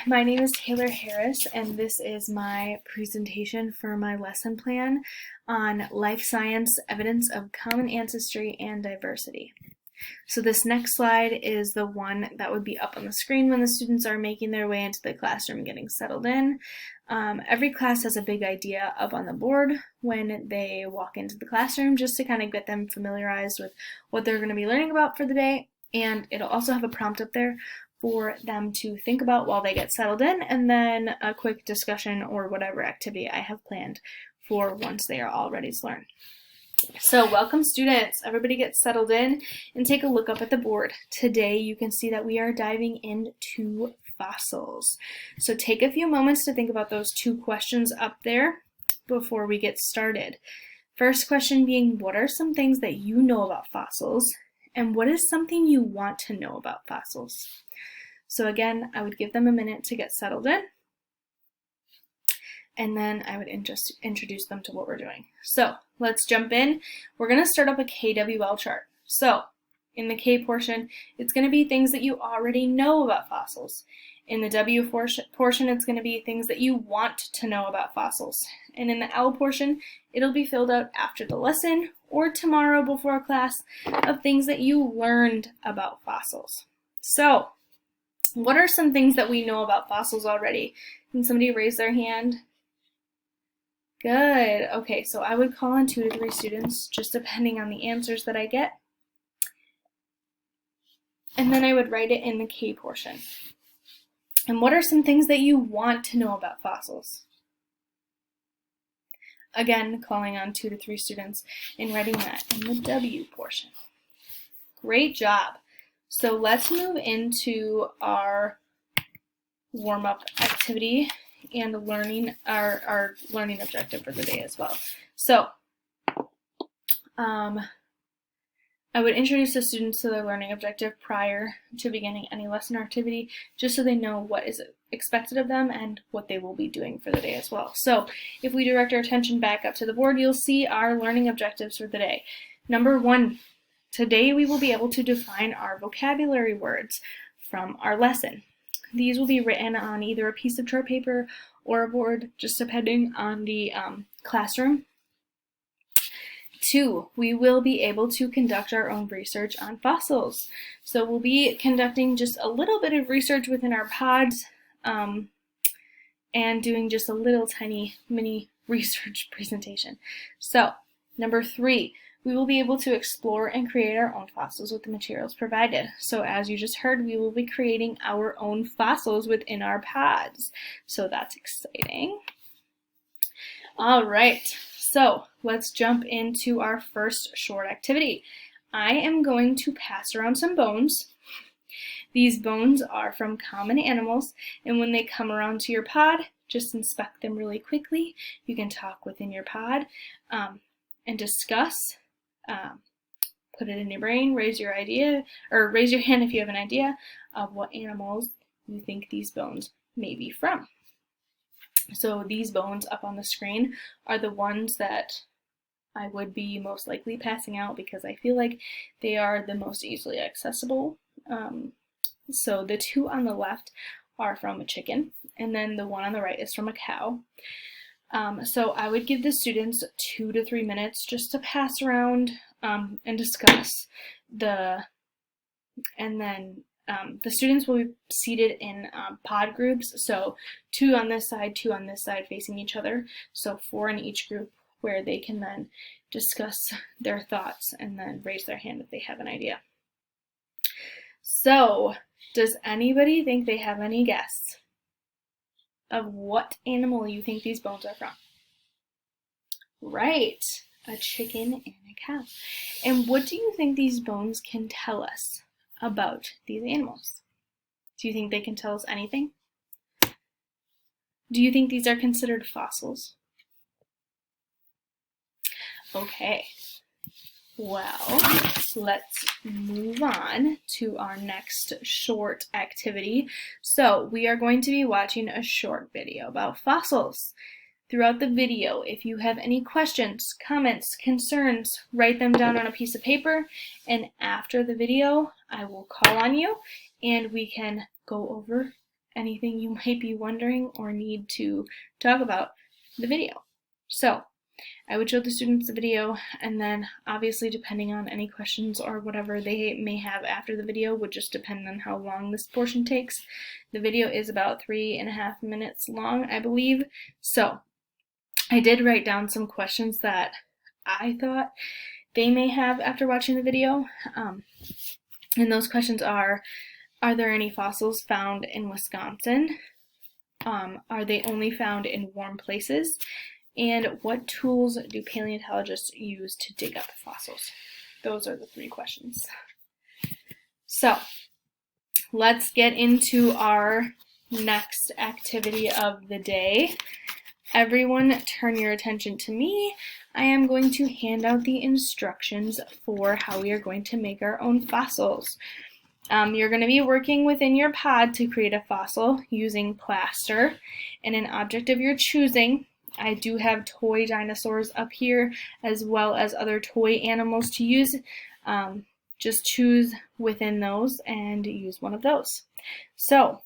my name is Taylor Harris, and this is my presentation for my lesson plan on life science evidence of common ancestry and diversity. So this next slide is the one that would be up on the screen when the students are making their way into the classroom getting settled in. Every class has a big idea up on the board when they walk into the classroom, just to kind of get them familiarized with what they're going to be learning about for the day. And it'll also have a prompt up there for them to think about while they get settled in, and then a quick discussion or whatever activity I have planned for once they are all ready to learn. So welcome students, everybody get settled in and take a look up at the board. Today you can see that we are diving into fossils. So take a few moments to think about those two questions up there before we get started. First question being, what are some things that you know about fossils? And what is something you want to know about fossils? So again, I would give them a minute to get settled in, and then I would introduce them to what we're doing. So let's jump in. We're going to start up a KWL chart. So in the K portion, it's going to be things that you already know about fossils. In the W portion, it's going to be things that you want to know about fossils. And in the L portion, it'll be filled out after the lesson or tomorrow before class of things that you learned about fossils. So what are some things that we know about fossils already? Can somebody raise their hand? Good. Okay, so I would call on 2 to 3 students, just depending on the answers that I get. And then I would write it in the K portion. And what are some things that you want to know about fossils? Again, calling on 2 to 3 students and writing that in the W portion. Great job. So let's move into our warm-up activity and learning our learning objective for the day as well. So I would introduce the students to their learning objective prior to beginning any lesson or activity, just so they know what is expected of them and what they will be doing for the day as well. So if we direct our attention back up to the board, you'll see our learning objectives for the day. Number 1, today we will be able to define our vocabulary words from our lesson. These will be written on either a piece of chart paper or a board, just depending on the classroom. 2, we will be able to conduct our own research on fossils. So we'll be conducting just a little bit of research within our pods and doing just a little tiny mini research presentation. So number 3, we will be able to explore and create our own fossils with the materials provided. So as you just heard, we will be creating our own fossils within our pods. So that's exciting. All right, so let's jump into our first short activity. I am going to pass around some bones. These bones are from common animals, and when they come around to your pod, just inspect them really quickly. You can talk within your pod and discuss. Put it in your brain, raise your idea, or raise your hand if you have an idea of what animals you think these bones may be from. So these bones up on the screen are the ones that I would be most likely passing out because I feel like they are the most easily accessible. So the 2 on the left are from a chicken, and then the 1 on the right is from a cow. So I would give the students 2 to 3 minutes just to pass around and discuss and then the students will be seated in pod groups, so 2 on this side, 2 on this side facing each other, so 4 in each group, where they can then discuss their thoughts and then raise their hand if they have an idea. So does anybody think they have any guess of what animal you think these bones are from? Right, a chicken and a cow. And what do you think these bones can tell us about these animals? Do you think they can tell us anything? Do you think these are considered fossils? Okay, well, let's move on to our next short activity. So we are going to be watching a short video about fossils. Throughout the video, if you have any questions, comments, concerns, write them down on a piece of paper, and after the video, I will call on you and we can go over anything you might be wondering or need to talk about the video. So I would show the students the video, and then obviously depending on any questions or whatever they may have after the video would just depend on how long this portion takes. The video is about 3.5 minutes long, I believe. So I did write down some questions that I thought they may have after watching the video. And those questions are there any fossils found in Wisconsin? Are they only found in warm places? And what tools do paleontologists use to dig up fossils? Those are the 3 questions. So let's get into our next activity of the day. Everyone turn your attention to me. I am going to hand out the instructions for how we are going to make our own fossils. You're going to be working within your pod to create a fossil using plaster and an object of your choosing. I do have toy dinosaurs up here as well as other toy animals to use. Just choose within those and use one of those. So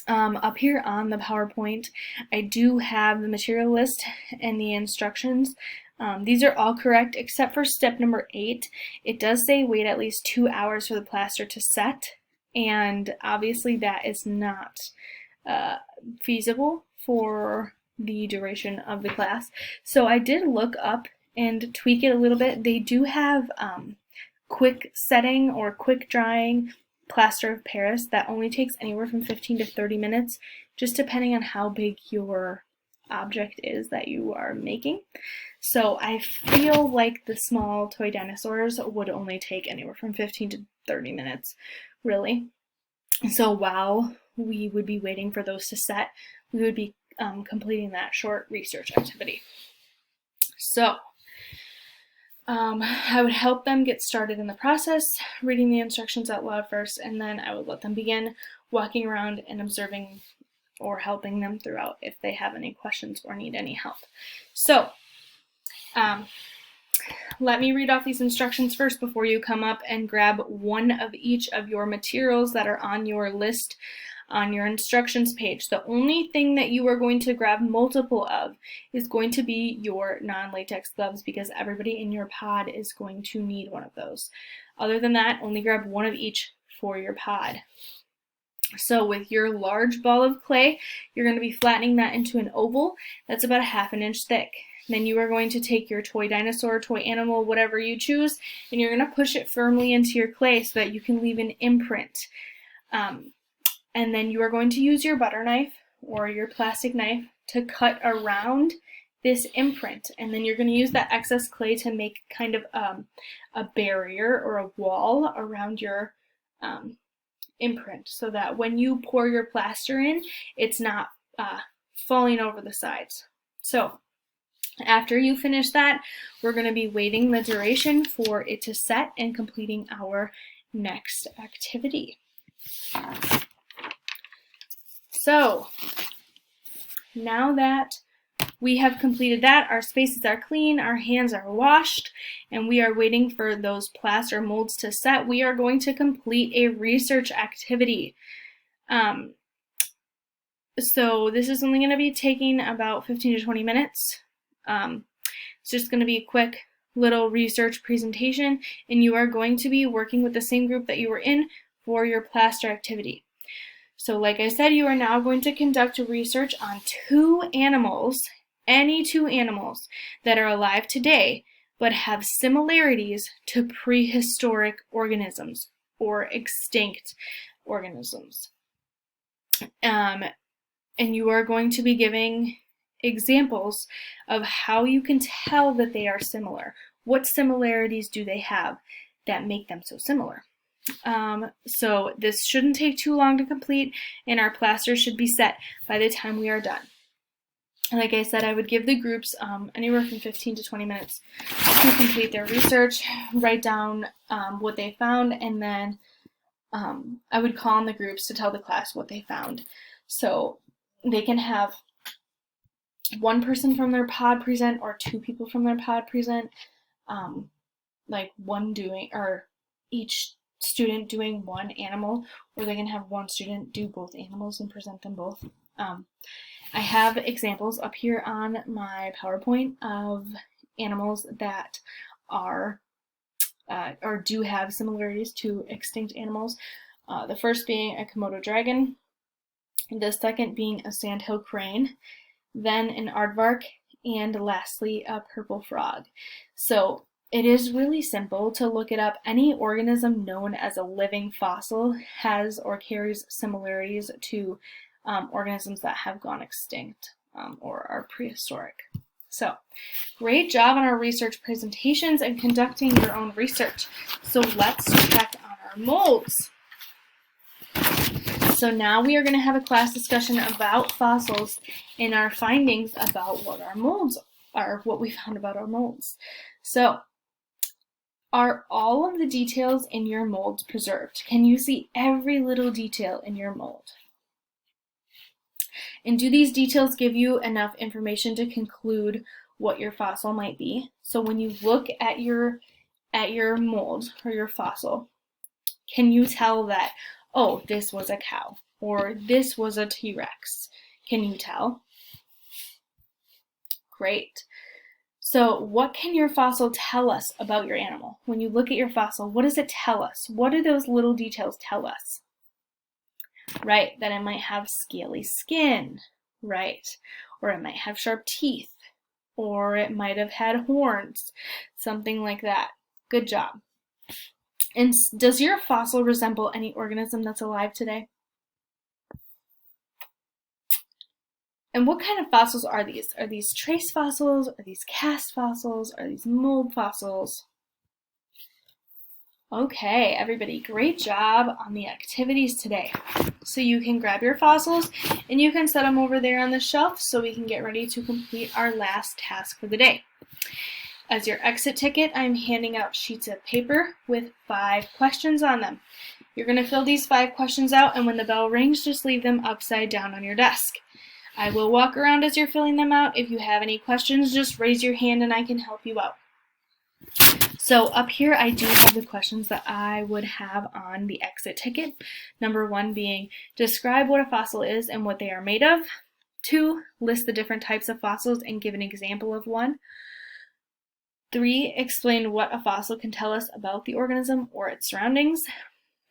up here on the PowerPoint, I do have the material list and the instructions. These are all correct except for step number 8. It does say wait at least 2 hours for the plaster to set, and obviously that is not feasible for the duration of the class. So I did look up and tweak it a little bit. They do have quick setting or quick drying plaster of Paris that only takes anywhere from 15 to 30 minutes, just depending on how big your object is that you are making. So I feel like the small toy dinosaurs would only take anywhere from 15 to 30 minutes, really. So while we would be waiting for those to set, we would be completing that short research activity. So I would help them get started in the process, reading the instructions out loud first, and then I would let them begin walking around and observing or helping them throughout if they have any questions or need any help. So let me read off these instructions first before you come up and grab one of each of your materials that are on your list on your instructions page. The only thing that you are going to grab multiple of is going to be your non-latex gloves, because everybody in your pod is going to need one of those. Other than that, only grab one of each for your pod. So with your large ball of clay, you're going to be flattening that into an oval that's about 1/2 inch thick. Then you are going to take your toy dinosaur, toy animal, whatever you choose, and you're going to push it firmly into your clay so that you can leave an imprint. And then you are going to use your butter knife or your plastic knife to cut around this imprint. And then you're going to use that excess clay to make kind of a barrier or a wall around your imprint, so that when you pour your plaster in, it's not falling over the sides. So after you finish that, we're going to be waiting the duration for it to set and completing our next activity. So now that we have completed that, our spaces are clean, our hands are washed, and we are waiting for those plaster molds to set, we are going to complete a research activity. So this is only going to be taking about 15 to 20 minutes. It's just going to be a quick little research presentation, and you are going to be working with the same group that you were in for your plaster activity. So like I said, you are now going to conduct research on 2 animals, any 2 animals that are alive today but have similarities to prehistoric organisms or extinct organisms. And you are going to be giving examples of how you can tell that they are similar. What similarities do they have that make them so similar? So this shouldn't take too long to complete, and our plaster should be set by the time we are done. Like I said, I would give the groups anywhere from 15 to 20 minutes to complete their research, write down what they found, and then I would call on the groups to tell the class what they found. So they can have 1 person from their pod present or 2 people from their pod present, like one doing, or each student doing one animal, or they can have one student do both animals and present them both. I have examples up here on my PowerPoint of animals that are or do have similarities to extinct animals. The first being a Komodo dragon, the second being a sandhill crane, then an aardvark, and lastly a purple frog. So it is really simple to look it up. Any organism known as a living fossil has or carries similarities to organisms that have gone extinct or are prehistoric. So, great job on our research presentations and conducting your own research. So let's check on our molds. So now we are going to have a class discussion about fossils and our findings about what our molds are, what we found about our molds. So, are all of the details in your molds preserved? Can you see every little detail in your mold? And do these details give you enough information to conclude what your fossil might be? So when you look at your mold or your fossil, can you tell that, oh, this was a cow or this was a T-Rex? Can you tell? Great. So what can your fossil tell us about your animal? When you look at your fossil, what does it tell us? What do those little details tell us? Right, that it might have scaly skin, right? Or it might have sharp teeth, or it might have had horns, something like that. Good job. And does your fossil resemble any organism that's alive today? And what kind of fossils are these? Are these trace fossils? Are these cast fossils? Are these mold fossils? Okay, everybody, great job on the activities today. So you can grab your fossils and you can set them over there on the shelf so we can get ready to complete our last task for the day. As your exit ticket, I'm handing out sheets of paper with 5 questions on them. You're going to fill these 5 questions out, and when the bell rings, just leave them upside down on your desk. I will walk around as you're filling them out. If you have any questions, just raise your hand and I can help you out. So up here I do have the questions that I would have on the exit ticket. Number 1 being, describe what a fossil is and what they are made of. 2, list the different types of fossils and give an example of one. 3, explain what a fossil can tell us about the organism or its surroundings.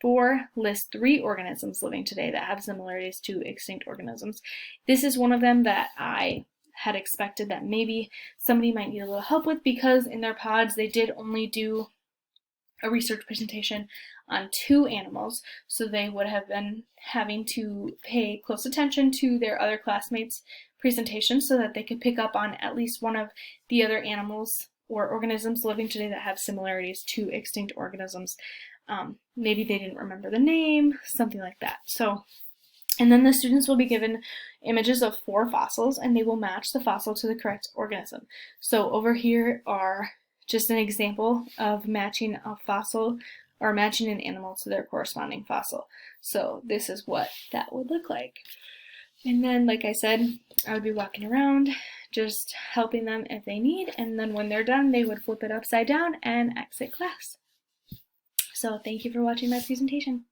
4, list 3 organisms living today that have similarities to extinct organisms. This is one of them that I had expected that maybe somebody might need a little help with, because in their pods they did only do a research presentation on 2 animals, so they would have been having to pay close attention to their other classmates' presentations so that they could pick up on at least one of the other animals or organisms living today that have similarities to extinct organisms. Maybe they didn't remember the name, something like that. So, and then the students will be given images of 4 fossils and they will match the fossil to the correct organism. So over here are just an example of matching a fossil or matching an animal to their corresponding fossil. So this is what that would look like. And then, like I said, I would be walking around just helping them if they need, and then when they're done, they would flip it upside down and exit class. So thank you for watching my presentation.